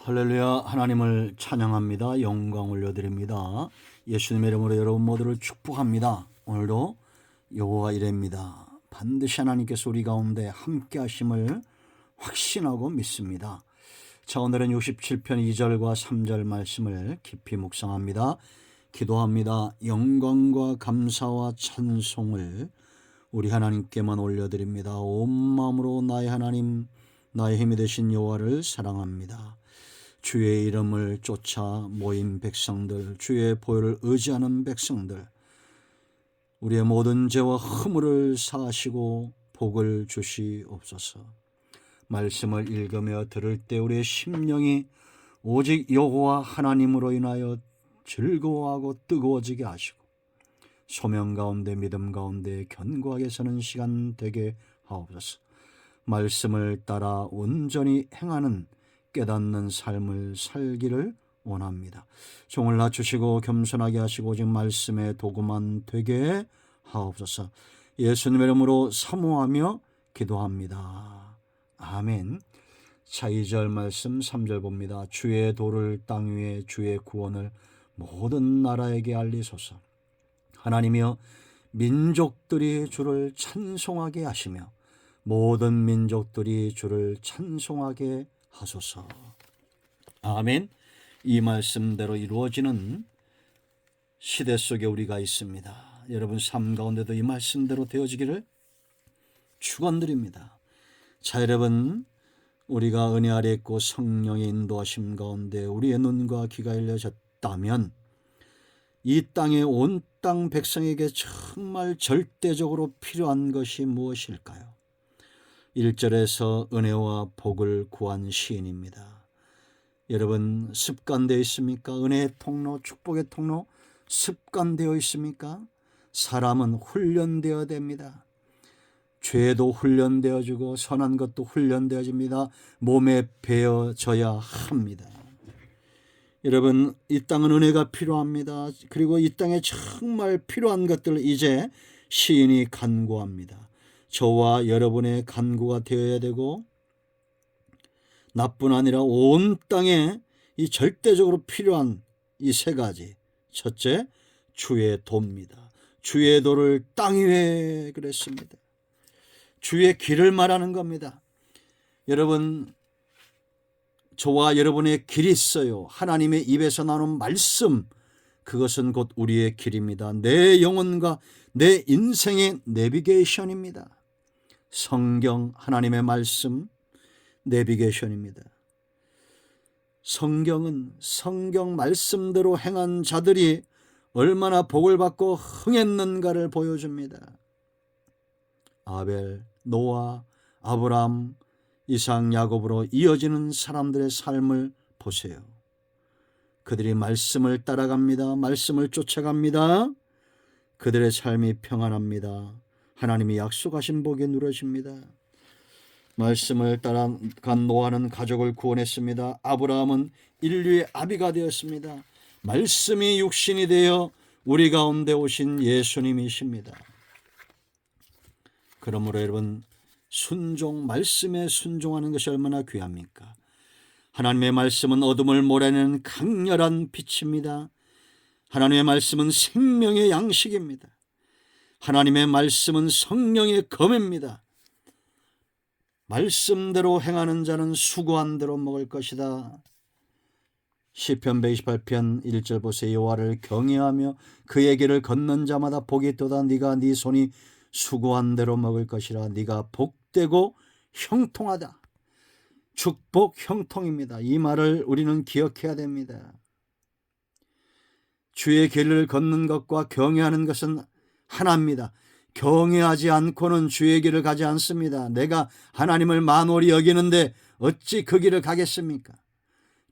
할렐루야. 하나님을 찬양합니다. 영광 올려드립니다. 예수님의 이름으로 여러분 모두를 축복합니다. 오늘도 여호와 이레입니다. 반드시 하나님께서 우리 가운데 함께 하심을 확신하고 믿습니다. 자, 오늘은 67편 2절과 3절 말씀을 깊이 묵상합니다. 기도합니다. 영광과 감사와 찬송을 우리 하나님께만 올려드립니다. 온 마음으로 나의 하나님, 나의 힘이 되신 여호와를 사랑합니다. 주의 이름을 쫓아 모인 백성들, 주의 보혈을 의지하는 백성들, 우리의 모든 죄와 허물을 사하시고 복을 주시옵소서. 말씀을 읽으며 들을 때 우리의 심령이 오직 여호와 하나님으로 인하여 즐거워하고 뜨거워지게 하시고 소명 가운데 믿음 가운데 견고하게 서는 시간 되게 하옵소서. 말씀을 따라 온전히 행하는 깨닫는 삶을 살기를 원합니다. 종을 낮추시고 겸손하게 하시고 오직 말씀의 도구만 되게 하옵소서. 예수님의 이름으로 사모하며 기도합니다. 아멘. 자, 2절 말씀 3절 봅니다. 주의 도를 땅 위에 주의 구원을 모든 나라에게 알리소서. 하나님이여, 민족들이 주를 찬송하게 하시며 모든 민족들이 주를 찬송하게 하소서. 아멘. 이 말씀대로 이루어지는 시대 속에 우리가 있습니다. 여러분 삶 가운데도 이 말씀대로 되어지기를 축원드립니다. 자, 여러분, 우리가 은혜 아래 있고 성령의 인도하심 가운데 우리의 눈과 귀가 열려졌다면 이 땅에 온 땅 백성에게 정말 절대적으로 필요한 것이 무엇일까요? 1절에서 은혜와 복을 구한 시인입니다. 여러분, 습관되어 있습니까? 은혜의 통로, 축복의 통로 습관되어 있습니까? 사람은 훈련되어야 됩니다. 죄도 훈련되어지고 선한 것도 훈련되어집니다. 몸에 배어져야 합니다. 여러분, 이 땅은 은혜가 필요합니다. 그리고 이 땅에 정말 필요한 것들을 이제 시인이 간구합니다. 저와 여러분의 간구가 되어야 되고, 나뿐 아니라 온 땅에 이 절대적으로 필요한 이 세 가지. 첫째, 주의 도입니다. 주의 도를 땅 위에 그랬습니다. 주의 길을 말하는 겁니다. 여러분, 저와 여러분의 길이 있어요. 하나님의 입에서 나오는 말씀, 그것은 곧 우리의 길입니다. 내 영혼과 내 인생의 내비게이션입니다. 성경, 하나님의 말씀, 내비게이션입니다. 성경은 성경 말씀대로 행한 자들이 얼마나 복을 받고 흥했는가를 보여줍니다. 아벨, 노아, 아브라함, 이삭, 야곱으로 이어지는 사람들의 삶을 보세요. 그들이 말씀을 따라갑니다. 말씀을 쫓아갑니다. 그들의 삶이 평안합니다. 하나님이 약속하신 복이 누려집니다. 말씀을 따라간 노아는 가족을 구원했습니다. 아브라함은 인류의 아비가 되었습니다. 말씀이 육신이 되어 우리 가운데 오신 예수님이십니다. 그러므로 여러분, 순종, 말씀에 순종하는 것이 얼마나 귀합니까? 하나님의 말씀은 어둠을 몰아내는 강렬한 빛입니다. 하나님의 말씀은 생명의 양식입니다. 하나님의 말씀은 성령의 검입니다. 말씀대로 행하는 자는 수고한 대로 먹을 것이다. 시편 128편 1절 보세요. 여호와를 경외하며 그의 길을 걷는 자마다 복이 있도다. 네가 네 손이 수고한 대로 먹을 것이라. 네가 복되고 형통하다. 축복 형통입니다. 이 말을 우리는 기억해야 됩니다. 주의 길을 걷는 것과 경외하는 것은 하나입니다. 경외하지 않고는 주의 길을 가지 않습니다. 내가 하나님을 만홀히 여기는데 어찌 그 길을 가겠습니까?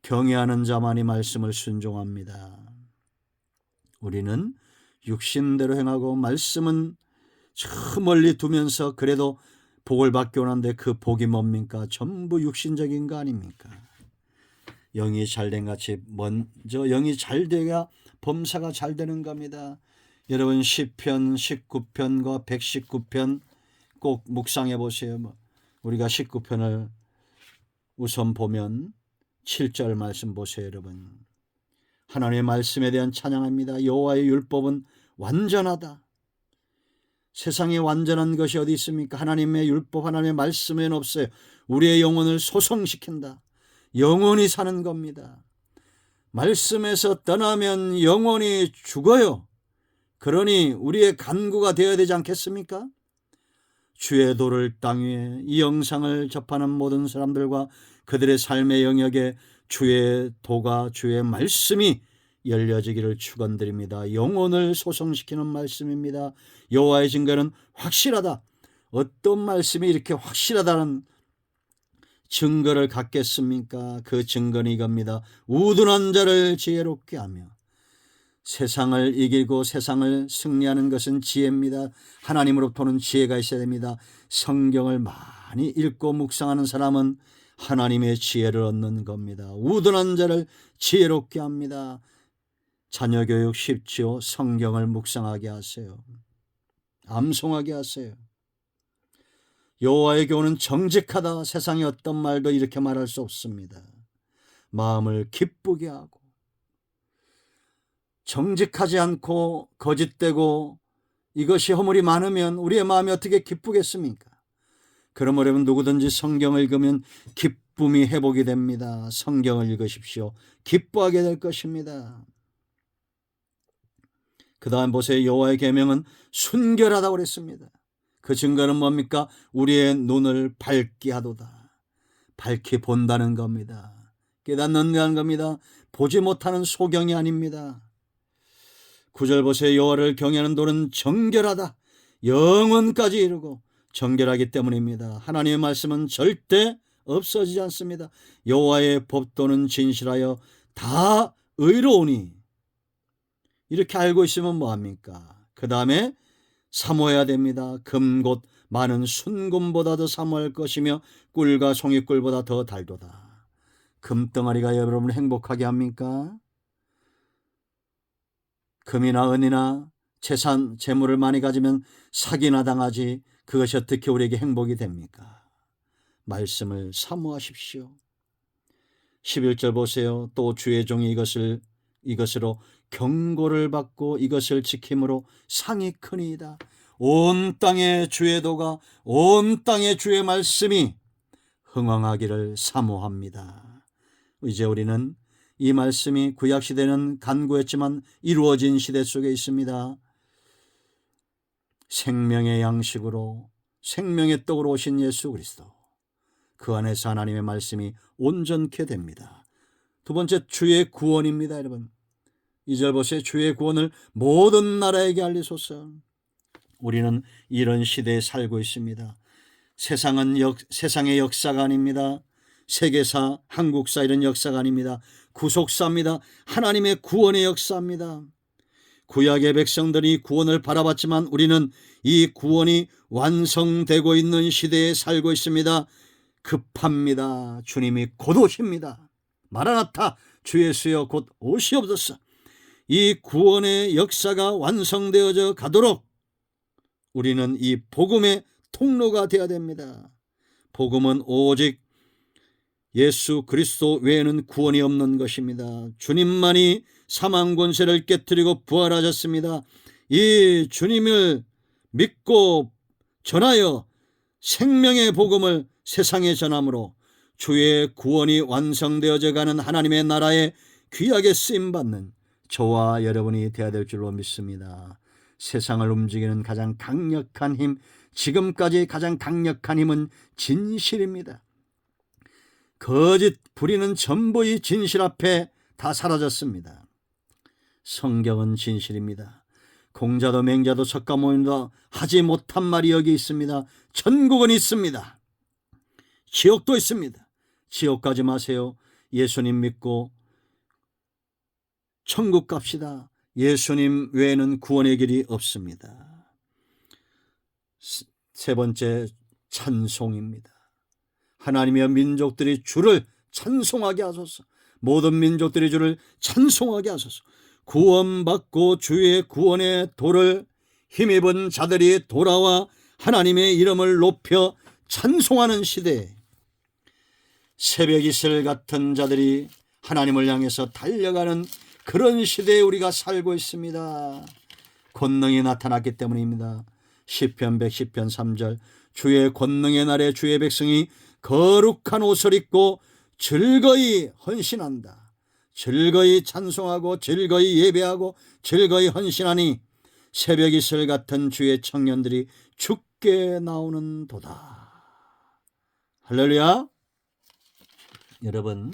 경외하는 자만이 말씀을 순종합니다. 우리는 육신대로 행하고 말씀은 저 멀리 두면서 그래도 복을 받기 원하는데 그 복이 뭡니까? 전부 육신적인 거 아닙니까? 영이 잘된 같이 먼저 영이 잘 돼야 범사가 잘 되는 겁니다. 여러분, 시편 19편과 119편 꼭 묵상해 보세요. 우리가 19편을 우선 보면 7절 말씀 보세요, 여러분. 하나님의 말씀에 대한 찬양합니다. 여호와의 율법은 완전하다. 세상에 완전한 것이 어디 있습니까? 하나님의 율법, 하나님의 말씀에는 없어요. 우리의 영혼을 소성시킨다. 영원히 사는 겁니다. 말씀에서 떠나면 영원히 죽어요. 그러니 우리의 간구가 되어야 되지 않겠습니까? 주의 도를 땅 위에 이 영상을 접하는 모든 사람들과 그들의 삶의 영역에 주의 도가, 주의 말씀이 열려지기를 축원드립니다. 영혼을 소성시키는 말씀입니다. 여호와의 증거는 확실하다. 어떤 말씀이 이렇게 확실하다는 증거를 갖겠습니까? 그 증거는 이겁니다. 우둔한 자를 지혜롭게 하며. 세상을 이기고 세상을 승리하는 것은 지혜입니다. 하나님으로부터는 지혜가 있어야 됩니다. 성경을 많이 읽고 묵상하는 사람은 하나님의 지혜를 얻는 겁니다. 우둔한 자를 지혜롭게 합니다. 자녀 교육 쉽지요. 성경을 묵상하게 하세요. 암송하게 하세요. 여호와의 교훈은 정직하다. 세상의 어떤 말도 이렇게 말할 수 없습니다. 마음을 기쁘게 하고 정직하지 않고 거짓되고 이것이 허물이 많으면 우리의 마음이 어떻게 기쁘겠습니까? 그러므로 여러분 누구든지 성경을 읽으면 기쁨이 회복이 됩니다. 성경을 읽으십시오. 기뻐하게 될 것입니다. 그 다음 보세요. 여호와의 계명은 순결하다고 그랬습니다. 그 증거는 뭡니까? 우리의 눈을 밝게 하도다. 밝게 본다는 겁니다. 깨닫는다는 겁니다. 보지 못하는 소경이 아닙니다. 9절 보세요. 여호와를 경외하는 도는 정결하다. 영원까지 이르고 정결하기 때문입니다. 하나님의 말씀은 절대 없어지지 않습니다. 여호와의 법도는 진실하여 다 의로우니. 이렇게 알고 있으면 뭐합니까? 그 다음에 사모해야 됩니다. 금 곧 많은 순금보다 더 사모할 것이며 꿀과 송이꿀보다 더 달도다. 금덩어리가 여러분을 행복하게 합니까? 금이나 은이나 재산, 재물을 많이 가지면 사기나 당하지 그것이 어떻게 우리에게 행복이 됩니까? 말씀을 사모하십시오. 11절 보세요. 또 주의 종이 이것으로 경고를 받고 이것을 지킴으로 상이 크니이다. 온 땅의 주의 도가, 온 땅의 주의 말씀이 흥왕하기를 사모합니다. 이제 우리는 이 말씀이 구약시대는 간구했지만 이루어진 시대 속에 있습니다. 생명의 양식으로 생명의 떡으로 오신 예수 그리스도, 그 안에서 하나님의 말씀이 온전케 됩니다. 두 번째, 주의 구원입니다. 여러분 2절 보세요. 주의 구원을 모든 나라에게 알리소서. 우리는 이런 시대에 살고 있습니다. 세상은 세상의 역사가 아닙니다. 세계사, 한국사 이런 역사가 아닙니다. 구속사입니다. 하나님의 구원의 역사입니다. 구약의 백성들이 구원을 바라봤지만 우리는 이 구원이 완성되고 있는 시대에 살고 있습니다. 급합니다. 주님이 곧 오십니다. 마라나타, 주 예수여 곧 오시옵소서. 이 구원의 역사가 완성되어져 가도록 우리는 이 복음의 통로가 되어야 됩니다. 복음은 오직 예수 그리스도 외에는 구원이 없는 것입니다. 주님만이 사망 권세를 깨뜨리고 부활하셨습니다. 이 주님을 믿고 전하여 생명의 복음을 세상에 전함으로 주의 구원이 완성되어져 가는 하나님의 나라에 귀하게 쓰임받는 저와 여러분이 되어야 될 줄로 믿습니다. 세상을 움직이는 가장 강력한 힘, 지금까지 가장 강력한 힘은 진실입니다. 거짓 부리는 전부 이 진실 앞에 다 사라졌습니다. 성경은 진실입니다. 공자도 맹자도 석가모니도 하지 못한 말이 여기 있습니다. 천국은 있습니다. 지옥도 있습니다. 지옥 가지 마세요. 예수님 믿고 천국 갑시다. 예수님 외에는 구원의 길이 없습니다. 세 번째, 찬송입니다. 하나님의 민족들이 주를 찬송하게 하소서. 모든 민족들이 주를 찬송하게 하소서. 구원받고 주의 구원의 도를 힘입은 자들이 돌아와 하나님의 이름을 높여 찬송하는 시대에 새벽 이슬 같은 자들이 하나님을 향해서 달려가는 그런 시대에 우리가 살고 있습니다. 권능이 나타났기 때문입니다. 시편 110편 3절 주의 권능의 날에 주의 백성이 거룩한 옷을 입고 즐거이 헌신한다. 즐거이 찬송하고 즐거이 예배하고 즐거이 헌신하니 새벽 이슬 같은 주의 청년들이 죽게 나오는 도다. 할렐루야. 여러분,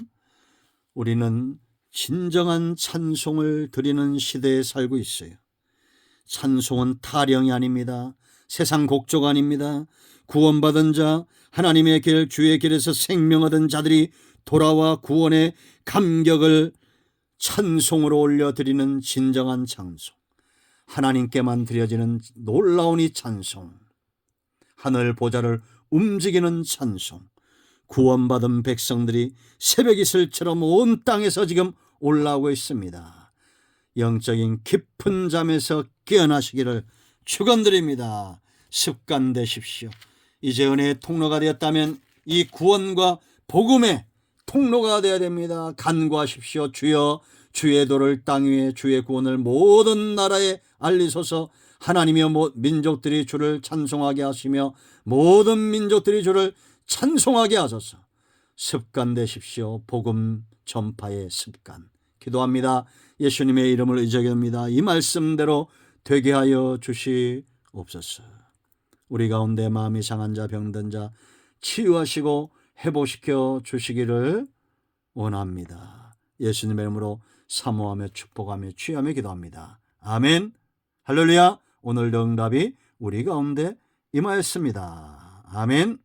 우리는 진정한 찬송을 드리는 시대에 살고 있어요. 찬송은 타령이 아닙니다. 세상 곡조가 아닙니다. 구원받은 자, 하나님의 길, 주의 길에서 생명 얻은 자들이 돌아와 구원의 감격을 찬송으로 올려드리는 진정한 찬송, 하나님께만 드려지는 놀라운 이 찬송, 하늘 보좌를 움직이는 찬송, 구원받은 백성들이 새벽 이슬처럼 온 땅에서 지금 올라오고 있습니다. 영적인 깊은 잠에서 깨어나시기를 축원드립니다. 습관되십시오. 이제 은혜의 통로가 되었다면 이 구원과 복음의 통로가 되어야 됩니다. 간구하십시오. 주여, 주의 도를 땅 위에 주의 구원을 모든 나라에 알리소서. 하나님의 민족들이 주를 찬송하게 하시며 모든 민족들이 주를 찬송하게 하소서. 습관되십시오. 복음 전파의 습관. 기도합니다. 예수님의 이름을 의적합니다. 이 말씀대로 되게 하여 주시옵소서. 우리 가운데 마음이 상한 자, 병든 자 치유하시고 회복시켜 주시기를 원합니다. 예수님의 이름으로 사모하며 축복하며 취하며 기도합니다. 아멘. 할렐루야. 오늘도 응답이 우리 가운데 임하였습니다. 아멘.